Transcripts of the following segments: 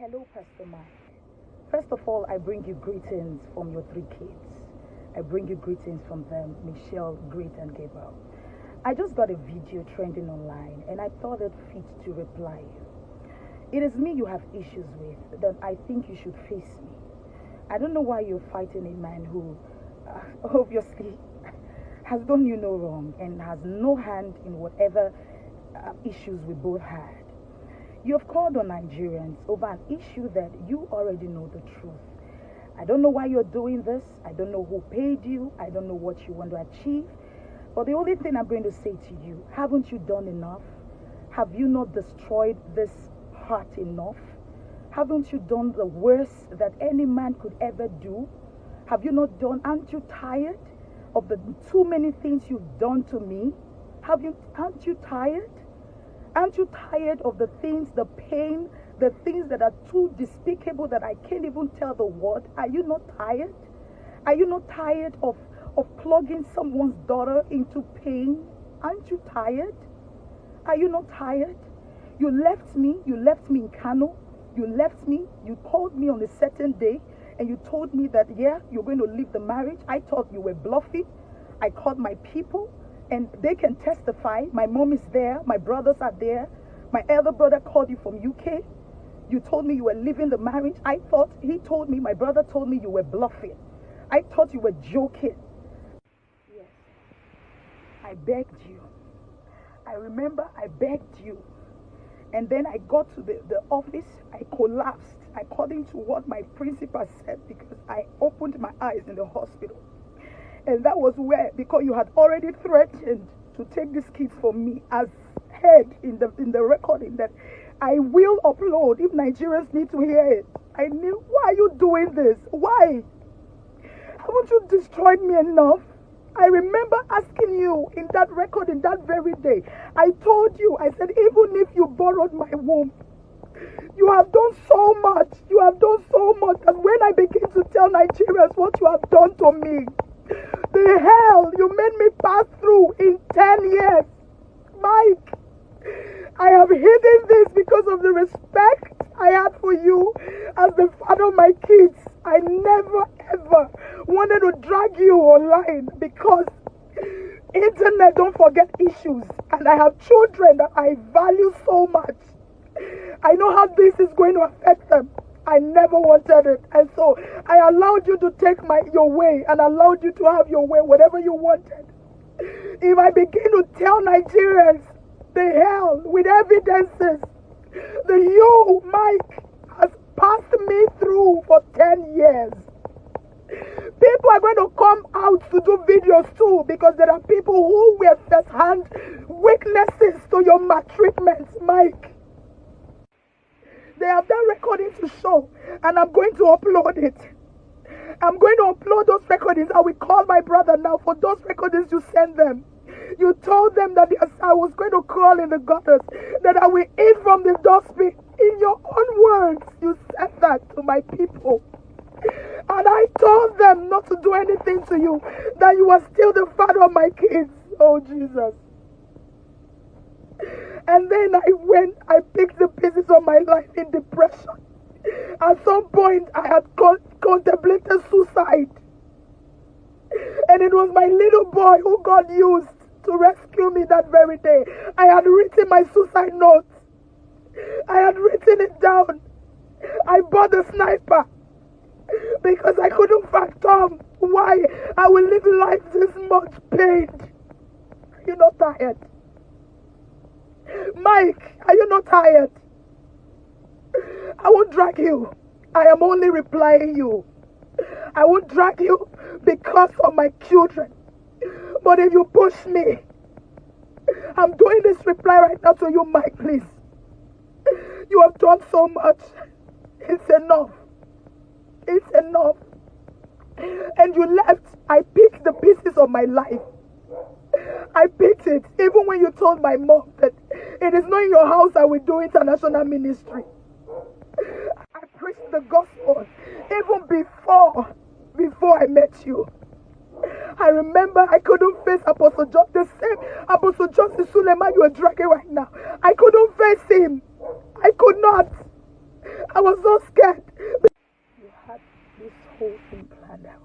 Hello, Pastor Mike. First of all, I bring you greetings from your three kids. I bring you greetings from them, Michelle, Great, and Gabriel. I just got a video trending online and I thought it fit to reply you. It is me you have issues with, then I think you should face me. I don't know why you're fighting a man who obviously has done you no wrong and has no hand in whatever issues we both had. You have called on Nigerians over an issue that you already know the truth. I don't know why you're doing this. I don't know who paid you. I don't know what you want to achieve. But the only thing I'm going to say to you, haven't you done enough? Have you not destroyed this heart enough? Haven't you done the worst that any man could ever do? Have you not done? Aren't you tired of the too many things you've done to me? Aren't you tired? Aren't you tired of the things, the pain, the things that are too despicable that I can't even tell the word? Are you not tired? Are you not tired of plugging someone's daughter into pain? Aren't you tired? Are you not tired? You left me in Kano. You left me, you called me on a certain day and you told me that, yeah, you're going to leave the marriage. I thought you were bluffing. I called my people. And they can testify. My mom is there. My brothers are there. My elder brother called you from UK. You told me you were leaving the marriage. My brother told me you were bluffing. I thought you were joking. Yes. I begged you. I remember I begged you. And then I got to the office. I collapsed according to what my principal said because I opened my eyes in the hospital. And that was where, because you had already threatened to take these kids from me as head in the recording that I will upload if Nigerians need to hear it. I knew, why are you doing this? Why? Haven't you destroyed me enough? I remember asking you in that recording that very day. I told you, I said, even if you borrowed my womb, you have done so much. You have done so much. And when I begin to tell Nigerians what you have done to me, the hell you made me pass through in 10 years. Mike, I have hidden this because of the respect I had for you as the father of my kids. I never ever wanted to drag you online because internet don't forget issues. And I have children that I value so much. I know how this is going to affect them. I never wanted it. And so I allowed you to take your way and allowed you to have your way, whatever you wanted. If I begin to tell Nigerians the hell with evidences that you, Mike, has passed me through for 10 years, people are going to come out to do videos too because there are people who were first-hand witnesses to your maltreatment, Mike. They have that recording to show, and I'm going to upload it. I'm going to upload those recordings. I will call my brother now for those recordings you send them. You told them that I was going to crawl in the gutters, that I will eat from the dustbin. In your own words, you said that to my people. And I told them not to do anything to you, that you are still the father of my kids. Oh, Jesus. And then I picked the pieces of my life in depression. At some point, I had contemplated suicide. And it was my little boy who God used to rescue me that very day. I had written my suicide note. I had written it down. I bought a sniper because I couldn't fathom why I will live life this much pain. Are you not tired? Mike, are you not tired? I won't drag you. I am only replying you. I won't drag you because of my children. But if you push me, I'm doing this reply right now to you, Mike, please. You have done so much. It's enough. It's enough. And you left. I picked the pieces of my life. I picked it. Even when you told my mom that it is not in your house I will do international ministry. I preached the gospel even before I met you. I remember I couldn't face Apostle John, the same Apostle John Suleman you are dragging right now. I couldn't face him. I could not. I was so scared. You had this whole thing planned out.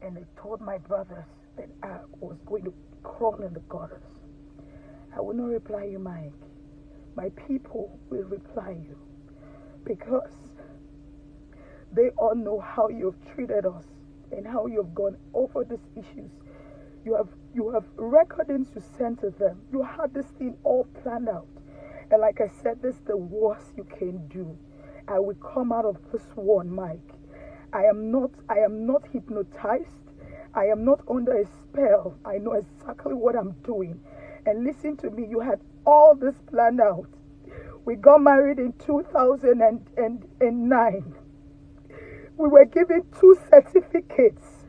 And I told my brothers that I was going to crawl in the gutters. I will not reply you, Mike. My people will reply you. Because they all know how you've treated us and how you've gone over these issues. You have recordings you sent to them. You had this thing all planned out. And like I said, this is the worst you can do. I will come out of this one, Mike. I am not hypnotized. I am not under a spell. I know exactly what I'm doing. And listen to me, you had all this planned out. We got married in 2009. We were given 2 certificates.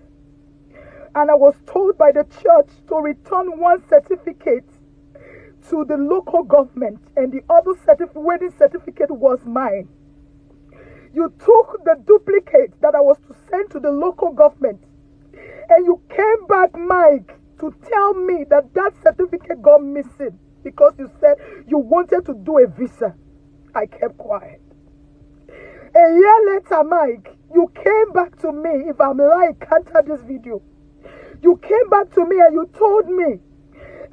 And I was told by the church to return 1 certificate to the local government, and the other wedding certificate was mine. You took the duplicate that I was to send to the local government, and you came back, Mike, to tell me that that certificate got missing because you said you wanted to do a visa. I kept quiet. A year later, Mike, you came back to me. If I'm lying, counter this video. You came back to me and you told me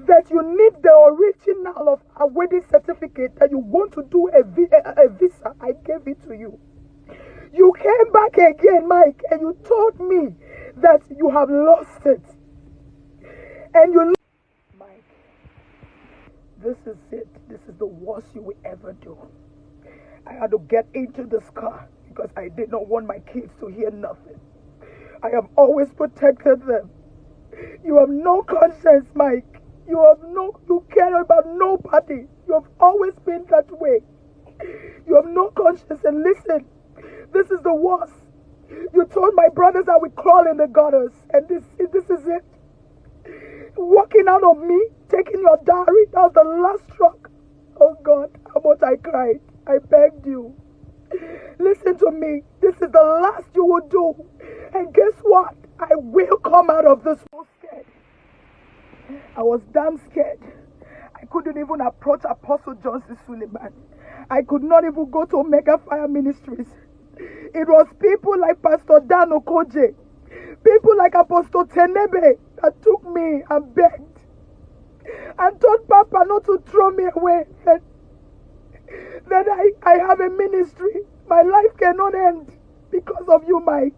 that you need the original of a wedding certificate, that you want to do a visa. I gave it to you. You came back again, Mike, and you told me that you have lost it. And you... Mike, this is it. This is the worst you will ever do. I had to get into this car because I did not want my kids to hear nothing. I have always protected them. You have no conscience, Mike. You care about nobody. You have always been that way. You have no conscience. And listen, this is the worst. You told my brothers I would crawl in the gutters, and this is it. Walking out of me, taking your diary, that was the last struck. Oh God, how much I cried. I begged you. Listen to me. This is the last you will do. And guess what? I will come out of this. So scared. I was damn scared. I couldn't even approach Apostle Suleman. I could not even go to Omega Fire Ministries. It was people like Pastor Dan Okoje, people like Apostle Tenebe that took me and begged and told Papa not to throw me away. That I have a ministry. My life cannot end because of you, Mike.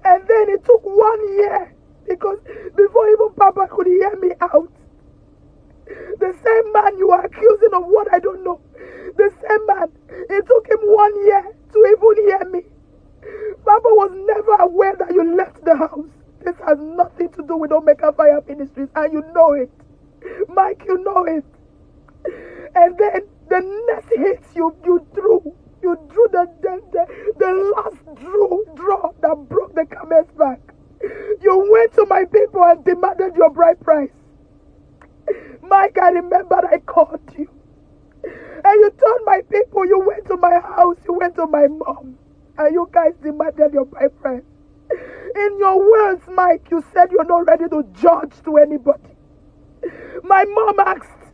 And then it took 1 year, because before even Papa could hear me out, the same man you are accusing of what I don't know, the same man, it took him 1 year to even hear me. Papa was never aware that you left the house. This has nothing to do with Omega Fire Ministries, and you know it. Mike, you know it. And then the next hits you drew the last draw that broke the camel's back. You went to my people and demanded your bride price. Mike, I remember I called you. And you told my people, you went to my house, you went to my mom, and you guys demanded your bride price. In your words, Mike, you said you're not ready to judge to anybody. My mom asked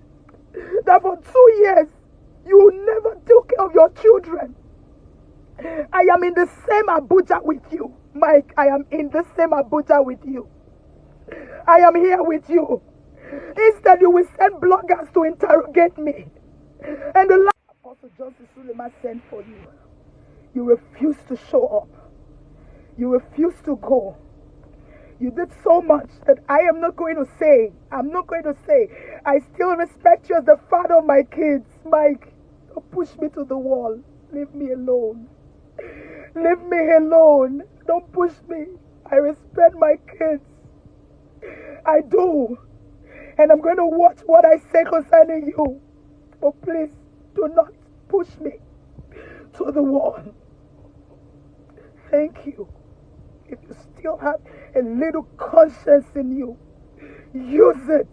that for 2 years, you never took care of your children. I am in the same Abuja with you. Mike, I am in the same Abuja with you. I am here with you. Instead, you will send bloggers to interrogate me. And the last Apostle Justice Suleman sent for you. You refuse to show up. You refuse to go. You did so much that I am not going to say. I'm not going to say. I still respect you as the father of my kids. Mike, don't push me to the wall. Leave me alone. Leave me alone. Don't push me. I respect my kids. I do. And I'm going to watch what I say concerning you. But please, do not push me to the wall. Thank you. If you still have a little conscience in you, use it.